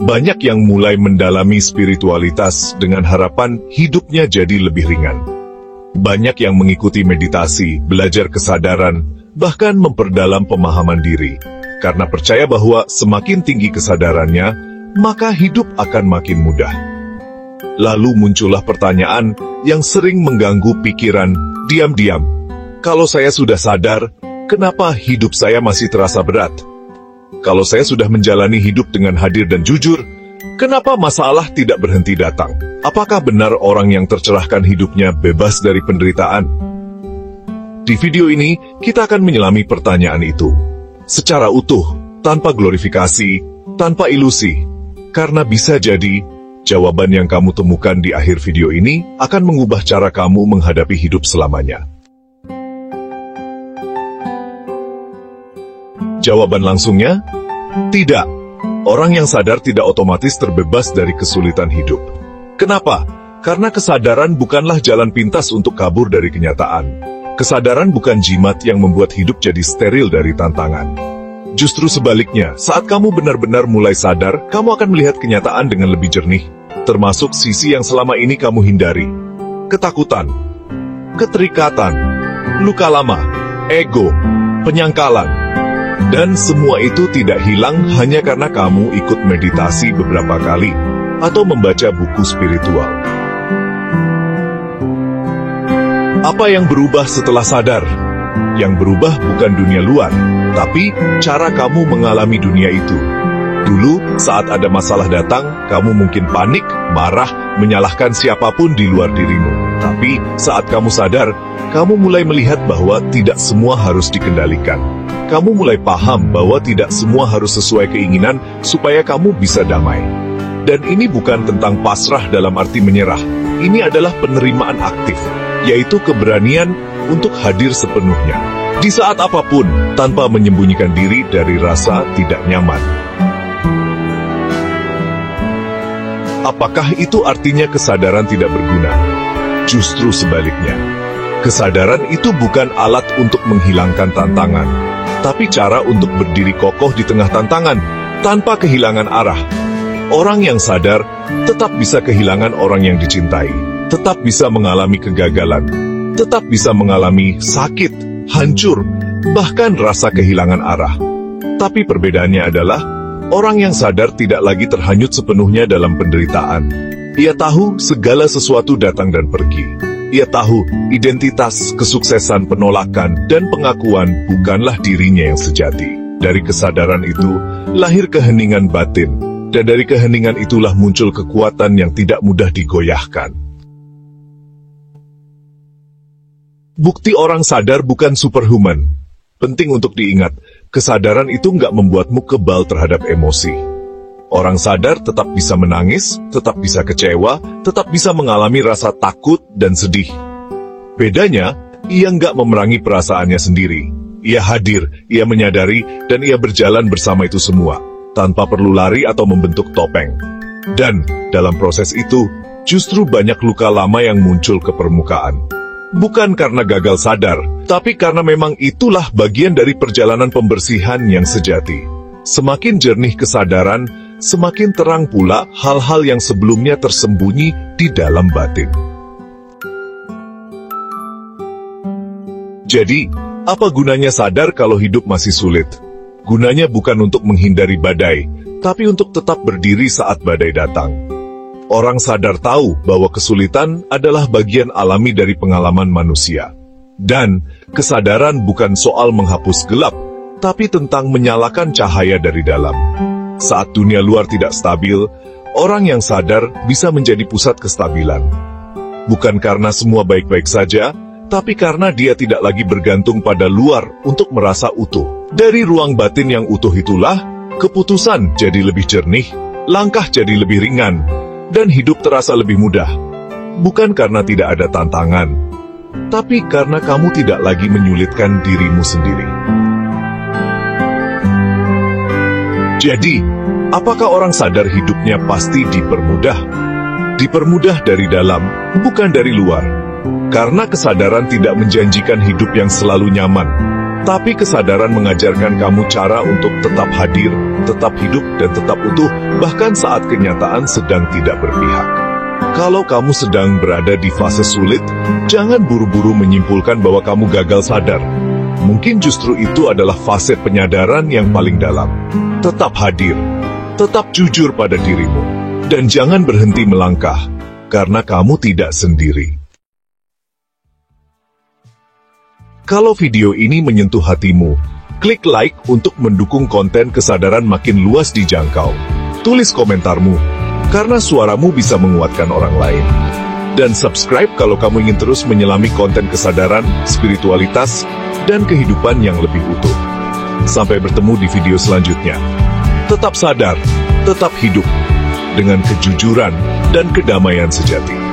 Banyak yang mulai mendalami spiritualitas dengan harapan hidupnya jadi lebih ringan. Banyak yang mengikuti meditasi, belajar kesadaran, bahkan memperdalam pemahaman diri, karena percaya bahwa semakin tinggi kesadarannya, maka hidup akan makin mudah. Lalu muncullah pertanyaan yang sering mengganggu pikiran diam-diam. Kalau saya sudah sadar, kenapa hidup saya masih terasa berat? Kalau saya sudah menjalani hidup dengan hadir dan jujur, kenapa masalah tidak berhenti datang? Apakah benar orang yang tercerahkan hidupnya bebas dari penderitaan? Di video ini, kita akan menyelami pertanyaan itu secara utuh, tanpa glorifikasi, tanpa ilusi. Karena bisa jadi, jawaban yang kamu temukan di akhir video ini akan mengubah cara kamu menghadapi hidup selamanya. Jawaban langsungnya, tidak. Orang yang sadar tidak otomatis terbebas dari kesulitan hidup. Kenapa? Karena kesadaran bukanlah jalan pintas untuk kabur dari kenyataan. Kesadaran bukan jimat yang membuat hidup jadi steril dari tantangan. Justru sebaliknya, saat kamu benar-benar mulai sadar, kamu akan melihat kenyataan dengan lebih jernih, termasuk sisi yang selama ini kamu hindari. Ketakutan, keterikatan, luka lama, ego, penyangkalan. Dan semua itu tidak hilang hanya karena kamu ikut meditasi beberapa kali atau membaca buku spiritual. Apa yang berubah setelah sadar? Yang berubah bukan dunia luar, tapi cara kamu mengalami dunia itu. Dulu, saat ada masalah datang, kamu mungkin panik, marah, menyalahkan siapapun di luar dirimu. Tapi, saat kamu sadar, kamu mulai melihat bahwa tidak semua harus dikendalikan. Kamu mulai paham bahwa tidak semua harus sesuai keinginan supaya kamu bisa damai. Dan ini bukan tentang pasrah dalam arti menyerah. Ini adalah penerimaan aktif, yaitu keberanian untuk hadir sepenuhnya, di saat apapun, tanpa menyembunyikan diri dari rasa tidak nyaman. Apakah itu artinya kesadaran tidak berguna? Justru sebaliknya. Kesadaran itu bukan alat untuk menghilangkan tantangan, tapi cara untuk berdiri kokoh di tengah tantangan, tanpa kehilangan arah. Orang yang sadar tetap bisa kehilangan orang yang dicintai, tetap bisa mengalami kegagalan, tetap bisa mengalami sakit, hancur, bahkan rasa kehilangan arah. Tapi perbedaannya adalah, orang yang sadar tidak lagi terhanyut sepenuhnya dalam penderitaan. Ia tahu segala sesuatu datang dan pergi. Ia tahu identitas, kesuksesan, penolakan, dan pengakuan bukanlah dirinya yang sejati. Dari kesadaran itu, lahir keheningan batin, dan dari keheningan itulah muncul kekuatan yang tidak mudah digoyahkan. Bukti orang sadar bukan superhuman. Penting untuk diingat, kesadaran itu nggak membuatmu kebal terhadap emosi. Orang sadar tetap bisa menangis, tetap bisa kecewa, tetap bisa mengalami rasa takut dan sedih. Bedanya, ia nggak memerangi perasaannya sendiri. Ia hadir, ia menyadari, dan ia berjalan bersama itu semua, tanpa perlu lari atau membentuk topeng. Dan, dalam proses itu, justru banyak luka lama yang muncul ke permukaan. Bukan karena gagal sadar, tapi karena memang itulah bagian dari perjalanan pembersihan yang sejati. Semakin jernih kesadaran, semakin terang pula hal-hal yang sebelumnya tersembunyi di dalam batin. Jadi, apa gunanya sadar kalau hidup masih sulit? Gunanya bukan untuk menghindari badai, tapi untuk tetap berdiri saat badai datang. Orang sadar tahu bahwa kesulitan adalah bagian alami dari pengalaman manusia. Dan, kesadaran bukan soal menghapus gelap, tapi tentang menyalakan cahaya dari dalam. Saat dunia luar tidak stabil, orang yang sadar bisa menjadi pusat kestabilan. Bukan karena semua baik-baik saja, tapi karena dia tidak lagi bergantung pada luar untuk merasa utuh. Dari ruang batin yang utuh itulah, keputusan jadi lebih jernih, langkah jadi lebih ringan, dan hidup terasa lebih mudah. Bukan karena tidak ada tantangan, tapi karena kamu tidak lagi menyulitkan dirimu sendiri. Jadi, apakah orang sadar hidupnya pasti dipermudah? Dipermudah dari dalam, bukan dari luar. Karena kesadaran tidak menjanjikan hidup yang selalu nyaman. Tapi kesadaran mengajarkan kamu cara untuk tetap hadir, tetap hidup, dan tetap utuh, bahkan saat kenyataan sedang tidak berpihak. Kalau kamu sedang berada di fase sulit, jangan buru-buru menyimpulkan bahwa kamu gagal sadar. Mungkin justru itu adalah fase penyadaran yang paling dalam. Tetap hadir, tetap jujur pada dirimu, dan jangan berhenti melangkah, karena kamu tidak sendiri. Kalau video ini menyentuh hatimu, klik like untuk mendukung konten kesadaran makin luas dijangkau. Tulis komentarmu, karena suaramu bisa menguatkan orang lain. Dan subscribe kalau kamu ingin terus menyelami konten kesadaran, spiritualitas, dan kehidupan yang lebih utuh. Sampai bertemu di video selanjutnya. Tetap sadar, tetap hidup, dengan kejujuran dan kedamaian sejati.